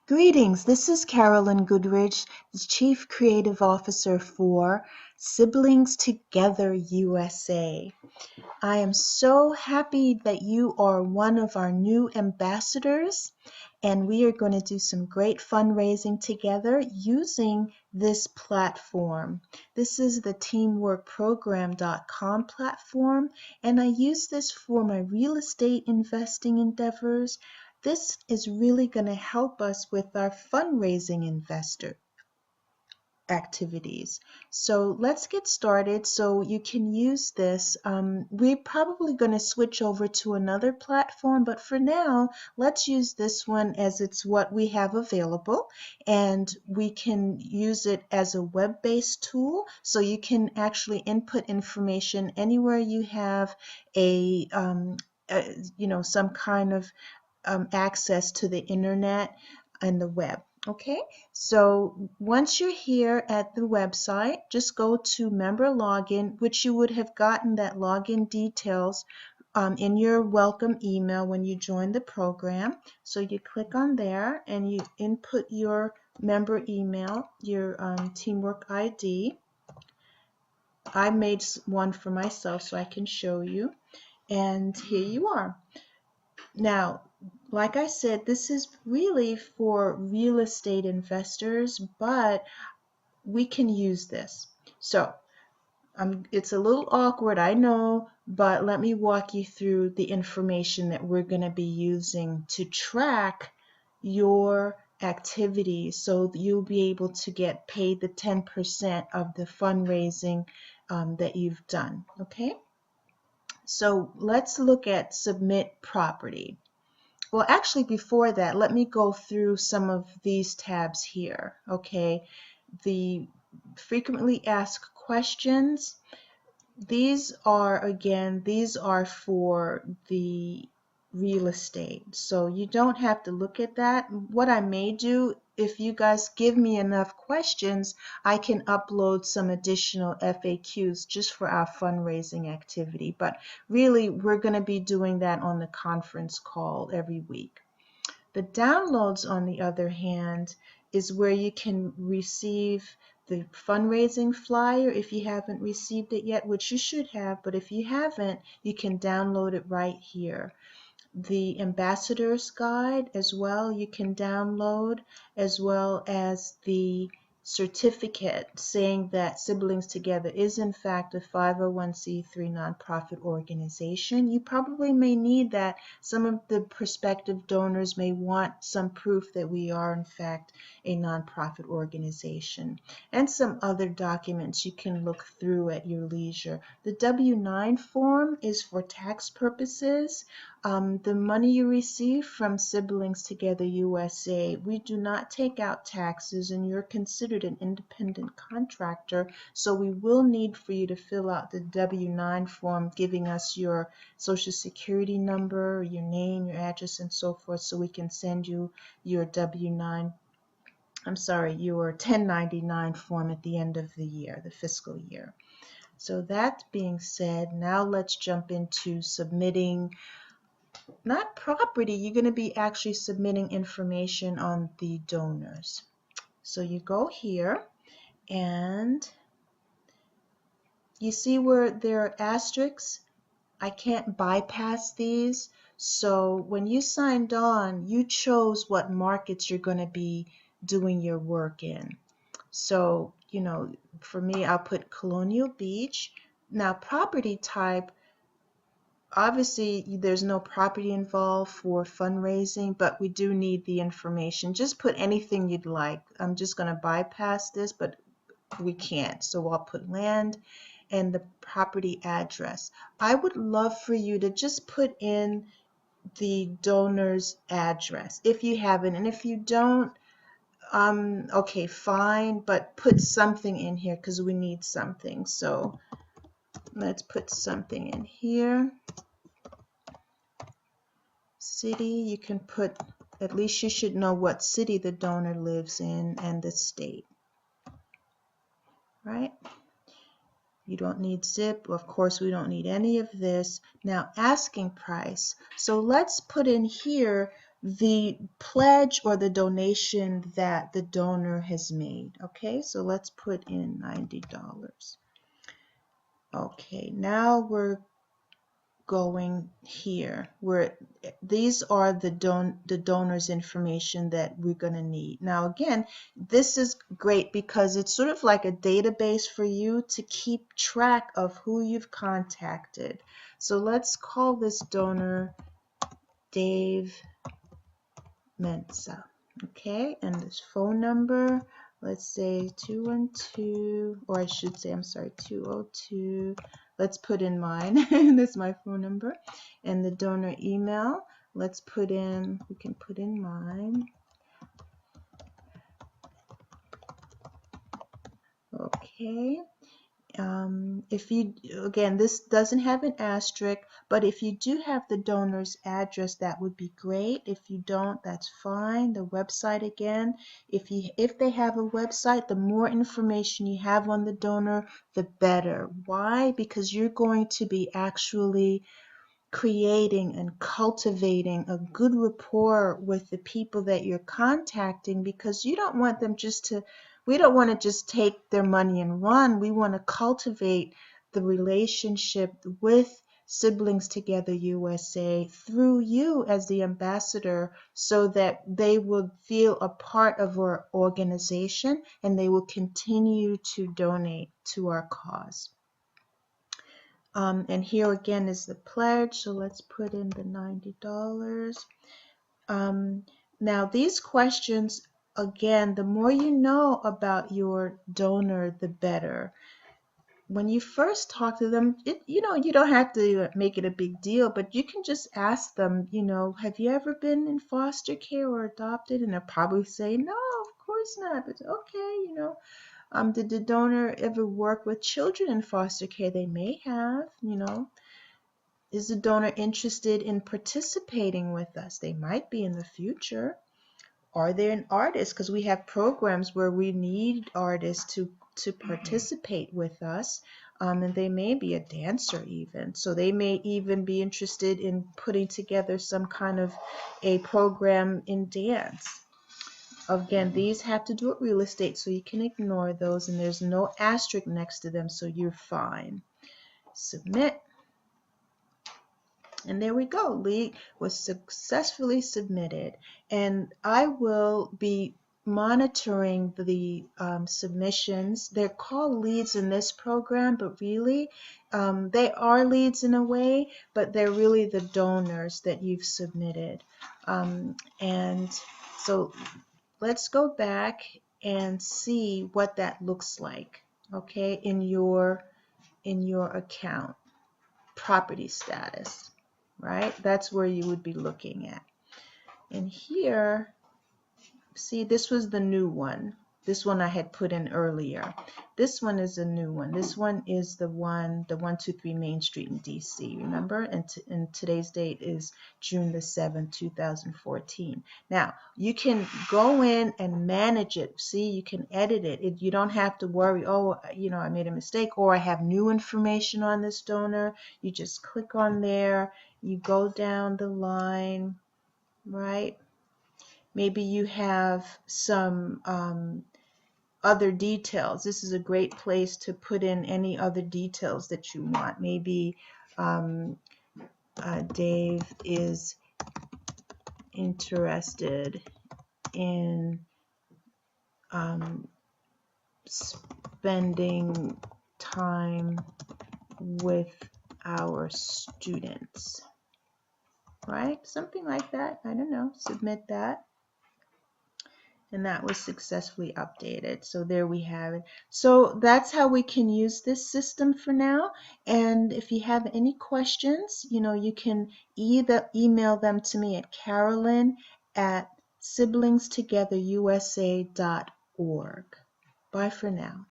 Greetings, this is Carolyn Goodrich, the Chief Creative Officer for Siblings Together USA. I am so happy that you are one of our new ambassadors, and we are going to do some great fundraising together using this platform. This is the teamworkprogram.com platform, and I use this for my real estate investing endeavors. This is really going to help us with our fundraising investor activities. So let's get started. So you can use this. We're probably going to switch over to another platform, but for now, let's use this one as it's what we have available, and we can use it as a web-based tool. So you can actually input information anywhere you have some kind of access to the internet and the web. Okay, so once you're here at the website, just go to member login, which you would have gotten that login details in your welcome email when you join the program. So you click on there and you input your member email, your Teamwork ID. I made one for myself so I can show you. And here you are. Now, like I said, this is really for real estate investors, but we can use this. So it's a little awkward, I know, but let me walk you through the information that we're going to be using to track your activities so that you'll be able to get paid the 10% of the fundraising that you've done. Okay? So let's look at submit property. Well, actually, before that, let me go through some of these tabs here, okay? The frequently asked questions, these are for the real estate. So you don't have to look at that. What I may do, if you guys give me enough questions, I can upload some additional FAQs just for our fundraising activity. But really, we're going to be doing that on the conference call every week. The downloads, on the other hand, is where you can receive the fundraising flyer if you haven't received it yet, which you should have, but if you haven't, you can download it right here. The ambassador's guide as well you can download, as well as the certificate saying that Siblings Together is in fact a 501c3 nonprofit organization. You probably may need that. Some of the prospective donors may want some proof that we are in fact a nonprofit organization, and some other documents you can look through at your leisure. The W-9 form is for tax purposes. The money you receive from Siblings Together USA, we do not take out taxes, and you're considered an independent contractor, so we will need for you to fill out the W-9 form giving us your social security number, your name, your address, and so forth, so we can send you your your 1099 form at the end of the year, the fiscal year. So that being said, now let's jump into submitting not property. You're going to be actually submitting information on the donors. So you go here and you see where there are asterisks. I can't bypass these. So when you signed on, you chose what markets you're going to be doing your work in. So, for me, I'll put Colonial Beach. Now, property type, obviously, there's no property involved for fundraising, but we do need the information. Just put anything you'd like. I'm just going to bypass this, but we can't. So I'll put land and the property address. I would love for you to just put in the donor's address if you haven't. And if you don't, okay, fine, but put something in here because we need something. So let's put something in here. City, you can put, at least you should know what city the donor lives in and the state, right? You don't need zip. Of course, we don't need any of this. Now, asking price. So let's put in here the pledge or the donation that the donor has made. Okay, so let's put in $90. Okay, now we're going here where these are the donor's information that we're going to need. Now again, this is great because it's sort of like a database for you to keep track of who you've contacted. So let's call this donor Dave Mensa. Okay, and this phone number, let's say 212, or I should say, I'm sorry, 202. Let's put in mine. That's my phone number. And the donor email, let's put in, we can put in mine. Okay. If you, again, this doesn't have an asterisk, but if you do have the donor's address, that would be great. If you don't, that's fine. The website again, if they have a website, the more information you have on the donor, the better. Why? Because you're going to be actually creating and cultivating a good rapport with the people that you're contacting, because you don't want them just to, we don't want to just take their money and run. We want to cultivate the relationship with Siblings Together USA through you as the ambassador, so that they will feel a part of our organization and they will continue to donate to our cause. And here again is the pledge, so let's put in the $90. Now these questions, again, the more you know about your donor, the better. When you first talk to them, you don't have to make it a big deal, but you can just ask them, have you ever been in foster care or adopted? And they'll probably say, no, of course not. But okay, did the donor ever work with children in foster care? They may have, Is the donor interested in participating with us? They might be in the future. Are they an artist? Because we have programs where we need artists to participate with us. And they may be a dancer even. So they may even be interested in putting together some kind of a program in dance. Again, these have to do with real estate, so you can ignore those, and there's no asterisk next to them, so you're fine. Submit. And there we go. Lead was successfully submitted. And I will be monitoring the submissions. They're called leads in this program, but really they are leads in a way, but they're really the donors that you've submitted. And so let's go back and see what that looks like, okay, in your account. Property status, right? That's where you would be looking at. And here, see, this was the new one. This one I had put in earlier. This one is a new one. This one is the 123 Main Street in DC, remember? And today's date is June the 7th, 2014. Now, you can go in and manage it. See, you can edit it. You don't have to worry, oh, I made a mistake, or I have new information on this donor. You just click on there. You go down the line, right? Maybe you have some other details. This is a great place to put in any other details that you want. Maybe Dave is interested in spending time with our students, right? Something like that. I don't know. Submit that. And that was successfully updated. So there we have it. So that's how we can use this system for now. And if you have any questions, you can either email them to me at Carolyn@siblingstogetherusa.org. Bye for now.